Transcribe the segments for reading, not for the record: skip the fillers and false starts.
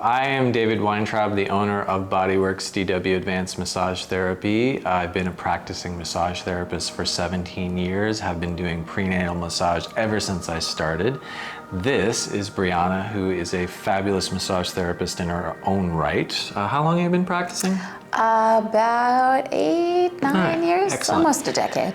I am David Weintraub, the owner of Bodyworks DW Advanced Massage Therapy. I've been a practicing massage therapist for 17 years, have been doing prenatal massage ever since I started. This is Brianna, who is a fabulous massage therapist in her own right. How long have you been practicing? About 8-9 years, excellent. Almost a decade.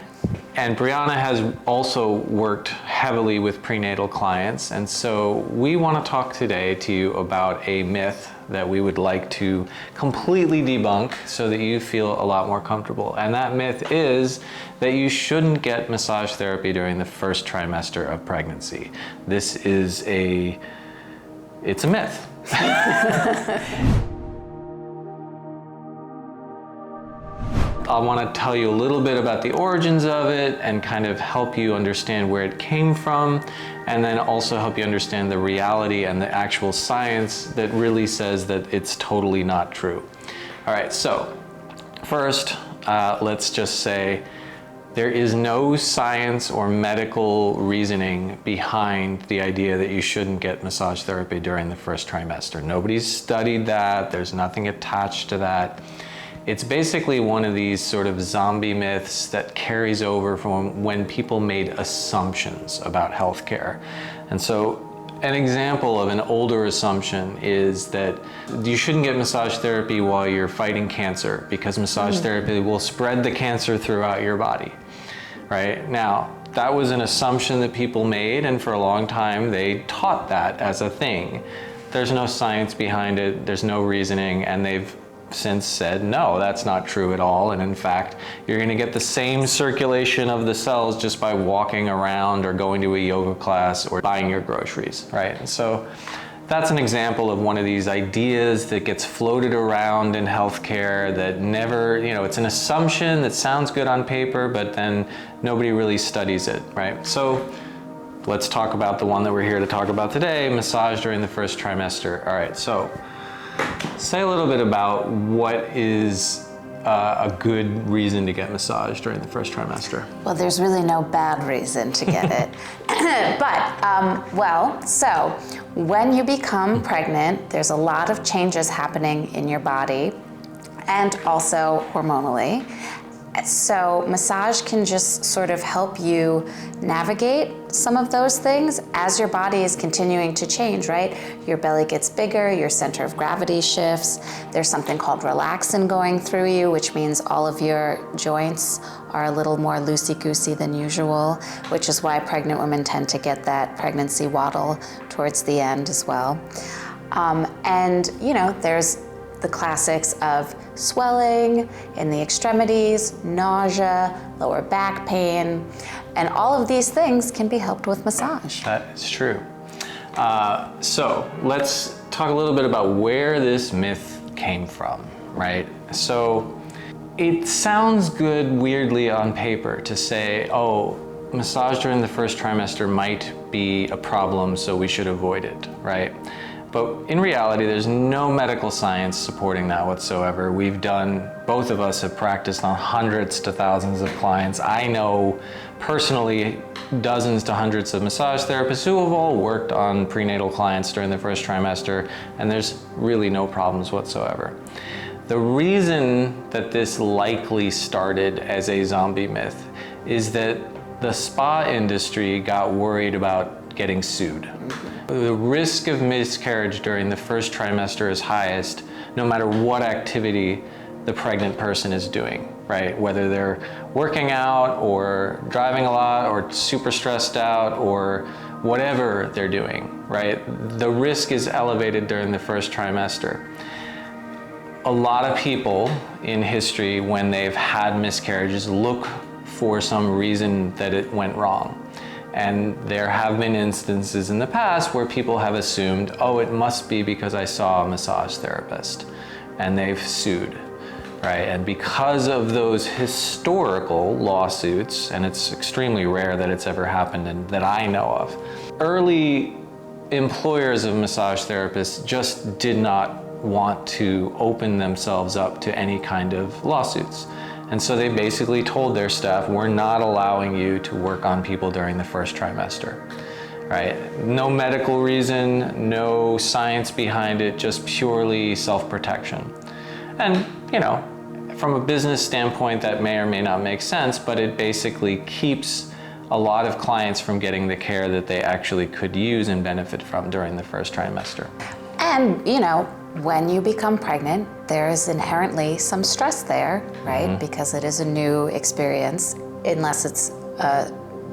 And Brianna has also worked heavily with prenatal clients, and so we want to talk today to you about a myth that we would like to completely debunk so that you feel a lot more comfortable. And that myth is that you shouldn't get massage therapy during the first trimester of pregnancy. This is it's a myth. I want to tell you a little bit about the origins of it and kind of help you understand where it came from, and then also help you understand the reality and the actual science that really says that it's totally not true. All right, so first, let's just say there is no science or medical reasoning behind the idea that you shouldn't get massage therapy during the first trimester. Nobody's studied that. There's nothing attached to that. It's basically one of these sort of zombie myths that carries over from when people made assumptions about healthcare. And so an example of an older assumption is that you shouldn't get massage therapy while you're fighting cancer because massage therapy will spread the cancer throughout your body, right? Now, that was an assumption that people made, and for a long time they taught that as a thing. There's no science behind it, there's no reasoning, and they've since said, no, that's not true at all. And in fact, you're going to get the same circulation of the cells just by walking around or going to a yoga class or buying your groceries, right? And so that's an example of one of these ideas that gets floated around in healthcare that never, it's an assumption that sounds good on paper, but then nobody really studies it, right? So let's talk about the one that we're here to talk about today, massage during the first trimester. All right, so say a little bit about what is a good reason to get massage during the first trimester. Well, there's really no bad reason to get it. So when you become pregnant, there's a lot of changes happening in your body and also hormonally. So massage can just sort of help you navigate some of those things as your body is continuing to change, right? Your belly gets bigger, your center of gravity shifts. There's something called relaxin going through you, which means all of your joints are a little more loosey-goosey than usual, which is why pregnant women tend to get that pregnancy waddle towards the end as well. There's the classics of swelling in the extremities, nausea, lower back pain, and all of these things can be helped with massage. That is true. So let's talk a little bit about where this myth came from, right? So it sounds good weirdly on paper to say, oh, massage during the first trimester might be a problem, so we should avoid it, right? But in reality, there's no medical science supporting that whatsoever. Both of us have practiced on hundreds to thousands of clients. I know personally dozens to hundreds of massage therapists who have all worked on prenatal clients during the first trimester, and there's really no problems whatsoever. The reason that this likely started as a zombie myth is that the spa industry got worried about getting sued. The risk of miscarriage during the first trimester is highest no matter what activity the pregnant person is doing, right? Whether they're working out or driving a lot or super stressed out or whatever they're doing, right? The risk is elevated during the first trimester. A lot of people in history, when they've had miscarriages, look for some reason that it went wrong. And there have been instances in the past where people have assumed, oh, it must be because I saw a massage therapist, and they've sued, right? And because of those historical lawsuits, and it's extremely rare that it's ever happened and that I know of, early employers of massage therapists just did not want to open themselves up to any kind of lawsuits. And so they basically told their staff, we're not allowing you to work on people during the first trimester. right? No medical reason, no science behind it, just purely self-protection. And, you know, from a business standpoint, that may or may not make sense, but it basically keeps a lot of clients from getting the care that they actually could use and benefit from during the first trimester. And, you know, when you become pregnant, there is inherently some stress there, right? Because it is a new experience, unless it's a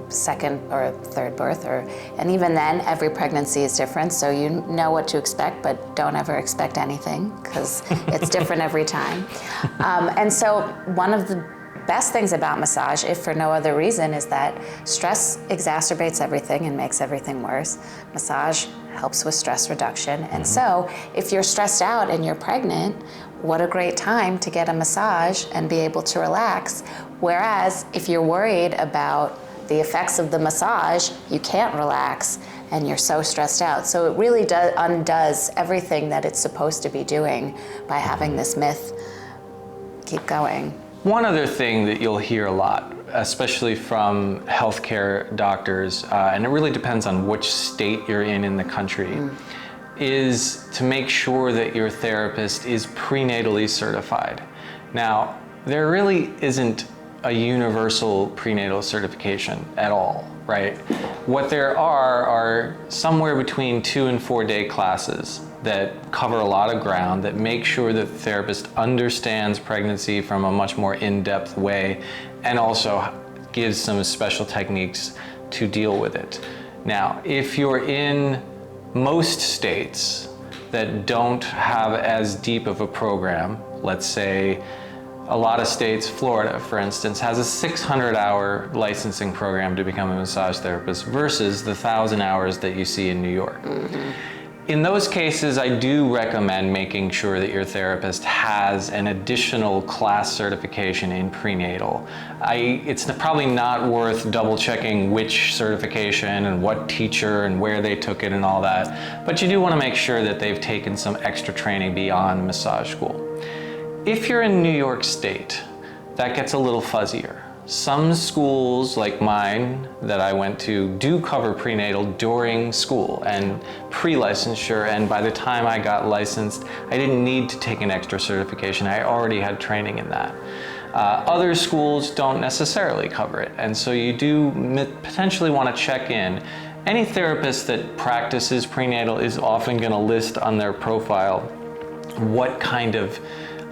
second or third birth, and even then, every pregnancy is different, so you know what to expect, but don't ever expect anything, because it's different every time. And so one of the best things about massage, if for no other reason, is that stress exacerbates everything and makes everything worse. Massage helps with stress reduction. And so if you're stressed out and you're pregnant, what a great time to get a massage and be able to relax. Whereas if you're worried about the effects of the massage, you can't relax and you're so stressed out. So it really undoes everything that it's supposed to be doing by having this myth keep going. One other thing that you'll hear a lot, especially from healthcare doctors, and it really depends on which state you're in the country, is to make sure that your therapist is prenatally certified. Now, there really isn't a universal prenatal certification at all, right? What there are somewhere between 2 and 4 day classes that cover a lot of ground, that make sure that the therapist understands pregnancy from a much more in-depth way, and also gives some special techniques to deal with it. Now, if you're in most states that don't have as deep of a program, let's say a lot of states, Florida, for instance, has a 600-hour licensing program to become a massage therapist versus the 1,000 hours that you see in New York. In those cases, I do recommend making sure that your therapist has an additional class certification in prenatal. It's probably not worth double checking which certification and what teacher and where they took it and all that, but you do want to make sure that they've taken some extra training beyond massage school. If you're in New York State, that gets a little fuzzier. Some schools, like mine that I went to, do cover prenatal during school and pre-licensure, and by the time I got licensed, I didn't need to take an extra certification. I already had training in that. Other schools don't necessarily cover it, and so you do potentially want to check in. Any therapist that practices prenatal is often going to list on their profile what kind of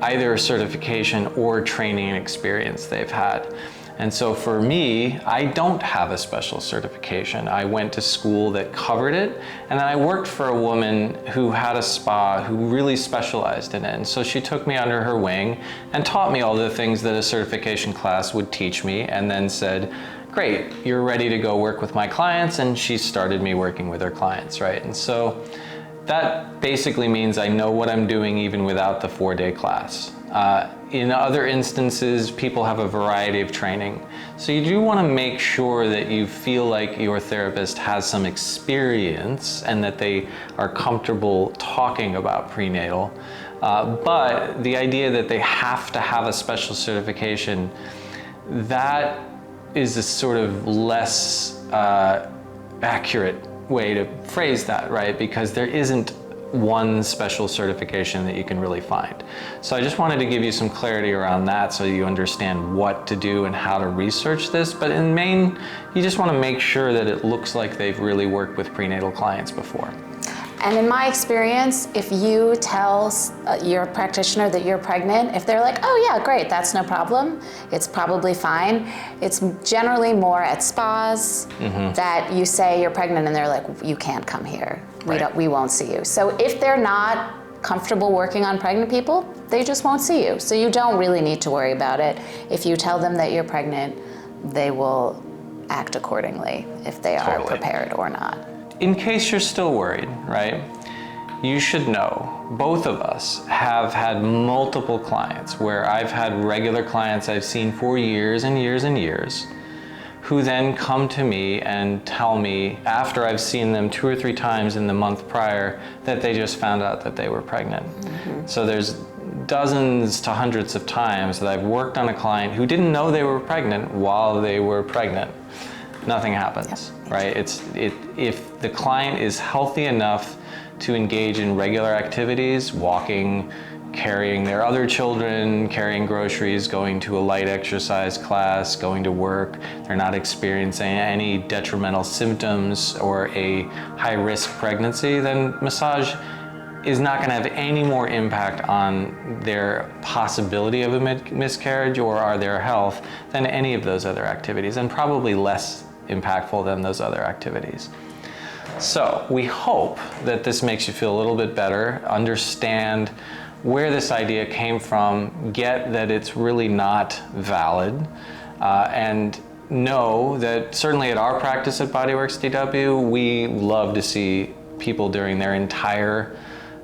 either certification or training experience they've had. And so for me, I don't have a special certification. I went to school that covered it, and then I worked for a woman who had a spa who really specialized in it. And so she took me under her wing and taught me all the things that a certification class would teach me, and then said, great, you're ready to go work with my clients. And she started me working with her clients, right? And so that basically means I know what I'm doing even without the 4-day class. In other instances, people have a variety of training. So you do want to make sure that you feel like your therapist has some experience and that they are comfortable talking about prenatal. But the idea that they have to have a special certification, that is a sort of less accurate way to phrase that, right? Because there isn't one special certification that you can really find. So I just wanted to give you some clarity around that so you understand what to do and how to research this. But in main, you just want to make sure that it looks like they've really worked with prenatal clients before. And in my experience, if you tell your practitioner that you're pregnant, if they're like, oh yeah, great, that's no problem, it's probably fine. It's generally more at spas that you say you're pregnant and they're like, you can't come here. We won't see you. So if they're not comfortable working on pregnant people, they just won't see you. So you don't really need to worry about it. If you tell them that you're pregnant, they will act accordingly if they are prepared or not. In case you're still worried, right, you should know both of us have had multiple clients where I've had regular clients I've seen for years and years and years who then come to me and tell me after I've seen them 2 or 3 times in the month prior that they just found out that they were pregnant. So there's dozens to hundreds of times that I've worked on a client who didn't know they were pregnant while they were pregnant. nothing happens, right? If the client is healthy enough to engage in regular activities, walking, carrying their other children, carrying groceries, going to a light exercise class, going to work, they're not experiencing any detrimental symptoms or a high-risk pregnancy, then massage is not going to have any more impact on their possibility of a miscarriage or their health than any of those other activities, and probably less impactful than those other activities. So we hope that this makes you feel a little bit better, understand where this idea came from, get that it's really not valid, and know that certainly at our practice at Bodyworks DW, we love to see people during their entire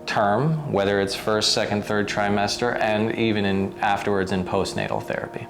term, whether it's first, second, third trimester, and even afterwards in postnatal therapy.